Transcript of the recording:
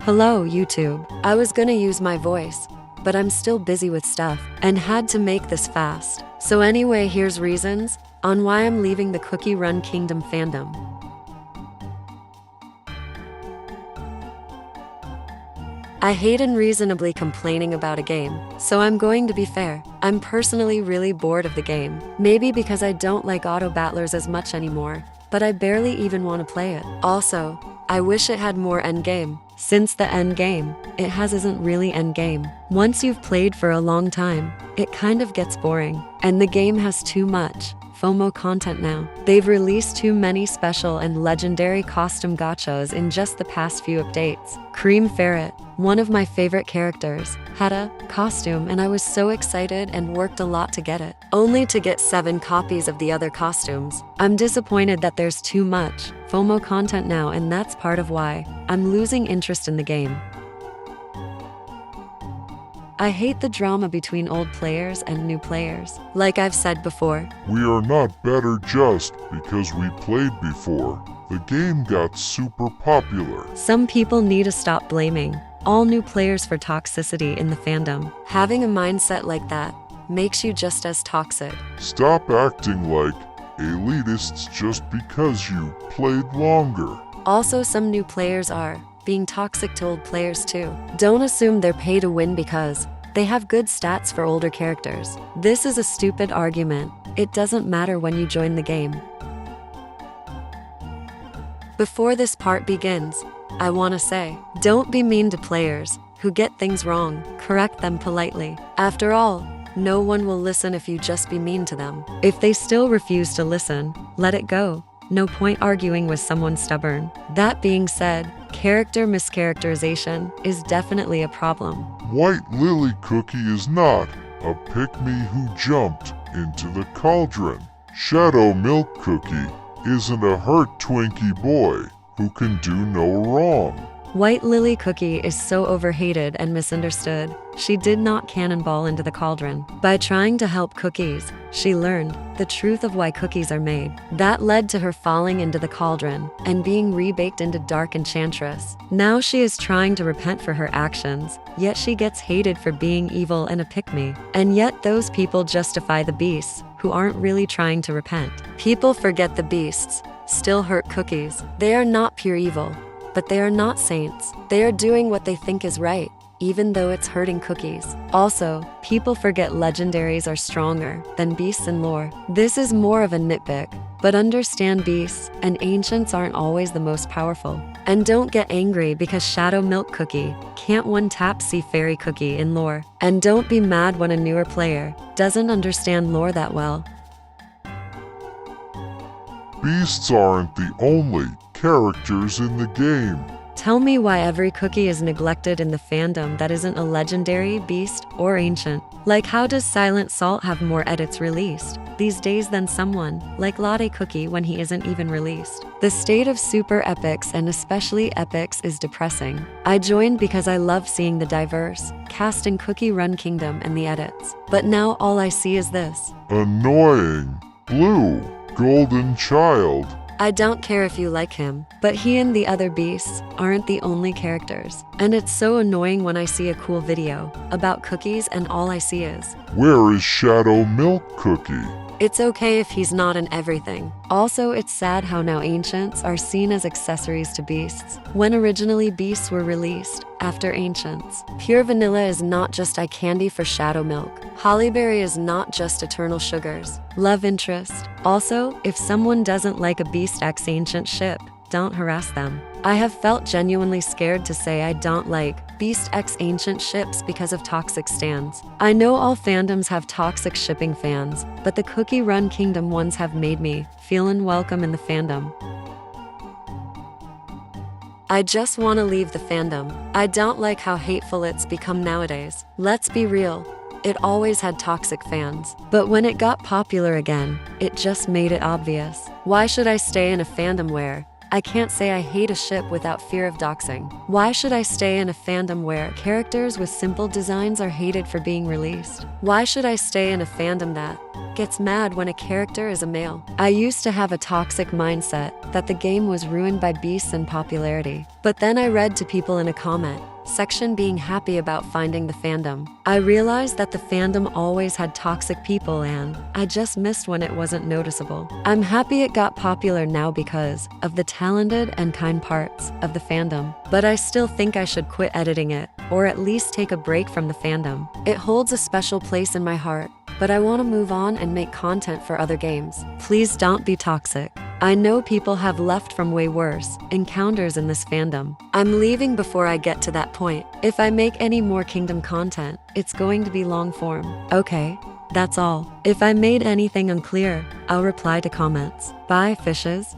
Hello, YouTube. I was gonna use my voice, but I'm still busy with stuff and had to make this fast. So anyway, here's reasons on why I'm leaving the Cookie Run Kingdom fandom. I hate unreasonably complaining about a game, so I'm going to be fair. I'm personally really bored of the game. Maybe because I don't like auto battlers as much anymore, but I barely even want to play it. Also, I wish it had more endgame, since the endgame it has isn't really endgame. Once you've played for a long time, it kind of gets boring, and the game has too much FOMO content now. They've released too many special and legendary costume gachas in just the past few updates. Cream Ferret, one of my favorite characters, had a costume and I was so excited and worked a lot to get it, only to get 7 copies of the other costumes. I'm disappointed that there's too much FOMO content now, and that's part of why I'm losing interest in the game. I hate the drama between old players and new players. Like I've said before, we are not better just because we played before. The game got super popular. Some people need to stop blaming all new players for toxicity in the fandom. Having a mindset like that makes you just as toxic. Stop acting like elitists just because you played longer. Also, some new players are being toxic to old players too. Don't assume they're pay to win because they have good stats for older characters. This is a stupid argument. It doesn't matter when you join the game. Before this part begins, I want to say, don't be mean to players who get things wrong. Correct them politely. After all, no one will listen if you just be mean to them. If they still refuse to listen, let it go. No point arguing with someone stubborn. That being said, character mischaracterization is definitely a problem. White Lily Cookie is not a pick-me who jumped into the cauldron. Shadow Milk Cookie isn't a hurt Twinkie boy who can do no wrong. White Lily Cookie is so overhated and misunderstood. She did not cannonball into the cauldron. By trying to help cookies, she learned the truth of why cookies are made. That led to her falling into the cauldron and being rebaked into Dark Enchantress. Now she is trying to repent for her actions, yet she gets hated for being evil and a pick-me. And yet those people justify the beasts who aren't really trying to repent. People forget the beasts still hurt cookies. They are not pure evil, but they are not saints. They are doing what they think is right, even though it's hurting cookies. Also, people forget legendaries are stronger than beasts in lore. This is more of a nitpick, but understand beasts and ancients aren't always the most powerful. And don't get angry because Shadow Milk Cookie can't one-tap see Fairy Cookie in lore. And don't be mad when a newer player doesn't understand lore that well. Beasts aren't the only characters in the game. Tell me why every cookie is neglected in the fandom that isn't a legendary, beast, or ancient. Like, how does Silent Salt have more edits released these days than someone like Latte Cookie when he isn't even released? The state of super epics, and especially epics, is depressing. I joined because I love seeing the diverse cast in Cookie Run Kingdom and the edits. But now all I see is this annoying blue golden child. I don't care if you like him, but he and the other beasts aren't the only characters. And it's so annoying when I see a cool video about cookies and all I see is, where is Shadow Milk Cookie? It's okay if he's not in everything. Also, it's sad how now ancients are seen as accessories to beasts, when originally beasts were released after ancients. Pure vanilla is not just eye candy for Shadow Milk. Hollyberry is not just eternal sugars. Love interest. Also, if someone doesn't like a Beast X Ancient ship, don't harass them. I have felt genuinely scared to say I don't like Beast X Ancient ships because of toxic stans. I know all fandoms have toxic shipping fans, but the Cookie Run Kingdom ones have made me feel unwelcome in the fandom. I just want to leave the fandom. I don't like how hateful it's become nowadays. Let's be real. It always had toxic fans. But when it got popular again, it just made it obvious. Why should I stay in a fandom where I can't say I hate a ship without fear of doxing. Why should I stay in a fandom where characters with simple designs are hated for being released? Why should I stay in a fandom that gets mad when a character is a male? I used to have a toxic mindset that the game was ruined by beasts and popularity. But then I read to people in a comment section being happy about finding the fandom. I realized that the fandom always had toxic people and I just missed when it wasn't noticeable. I'm happy it got popular now because of the talented and kind parts of the fandom, but I still think I should quit editing it or at least take a break from the fandom. It holds a special place in my heart, but I want to move on and make content for other games. Please don't be toxic. I know people have left from way worse encounters in this fandom. I'm leaving before I get to that point. If I make any more Kingdom content, it's going to be long form. Okay, that's all. If I made anything unclear, I'll reply to comments. Bye, fishes.